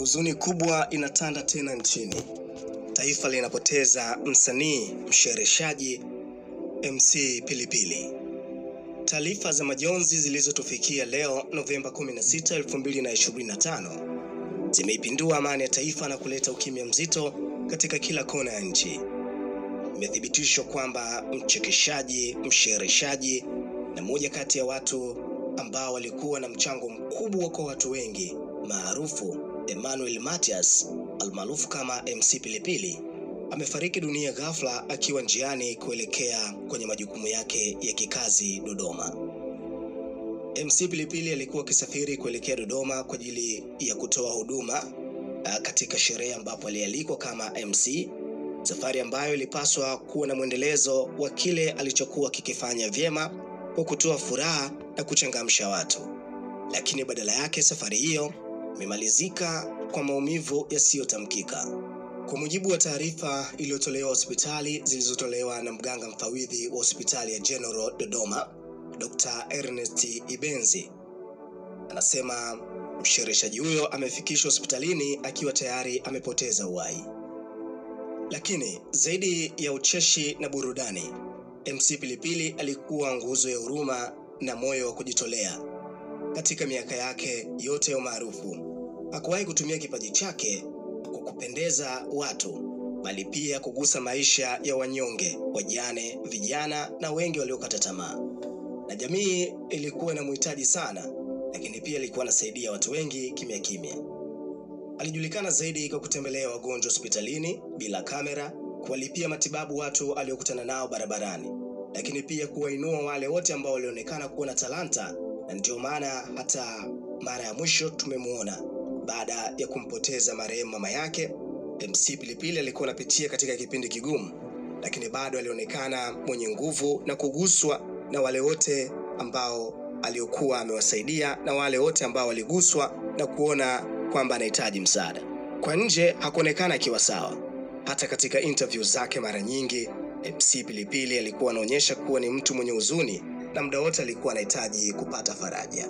Huzuni kubwa inatanda tena nchini. Taifa linapoteza msanii mshereheshaji MC Pilipili. Taarifa za majonzi zilizotufikia leo Novemba 16, 2025 zimeipindua amani ya taifa na kuleta ukimya mzito katika kila kona ya nchi. Imethibitishwa kwamba mchekeshaji, mshereheshaji na mmoja kati ya watu ambao walikuwa na mchango mkubwa kwa watu wengi maarufu Emmanuel Matias almaarufu kama MC Pilipili amefariki dunia ghafla akiwa njiani kuelekea kwenye majukumu yake ya kikazi Dodoma. MC Pilipili alikuwa akisafiri kuelekea Dodoma kwa ajili ya kutoa huduma katika sherehe ambapo alialikwa kama MC, safari ambayo ilipaswa kuwa na mwendelezo wa kile alichokuwa kikifanya vyema kwa kutoa furaha na kuchangamsha watu. Lakini badala yake safari hiyo imemalizika kwa maumivu yasiyotamkika. Kwa mujibu wa taarifa iliyotolewa hospitali zilizotolewa na mganga mfawidhi wa hospitali ya General Dodoma, Dr. Ernest Ibenzi, anasema mshereheshaji huyo amefikishwa hospitalini akiwa tayari amepoteza uhai. Lakini zaidi ya ucheshi na burudani, MC Pilipili alikuwa nguzo ya huruma na moyo wa kujitolea. Katika miaka yake yote ya umaarufu, hakuwahi kutumia kipaji chake kwa kupendeza watu, bali pia kugusa maisha ya wanyonge, wajane, vijana na wengi waliokata tamaa. Na jamii ilikuwa inamhitaji sana, lakini pia alikuwa anasaidia watu wengi kimya kimya. Alijulikana zaidi kwa kutembelea wagonjwa hospitalini bila kamera, kuwalipia matibabu watu aliokutana nao barabarani, lakini pia kuwainua wale wote ambao walionekana kuwa na talanta. Na ndio maana hata mara ya mwisho tumemuona baada ya kumpoteza marehemu mama yake, MC Pilipili alikuwa anapitia katika kipindi kigumu, lakini bado alionekana mwenye nguvu na kuguswa na wale wote ambao aliokuwa amewasaidia na wale wote ambao waliguswa na kuona kwamba anahitaji msaada. Kwa nje hakuonekana akiwa sawa. Hata katika interview zake mara nyingi MC Pilipili alikuwa anaonyesha kuwa ni mtu mwenye huzuni na muda wote alikuwa anahitaji kupata faraja.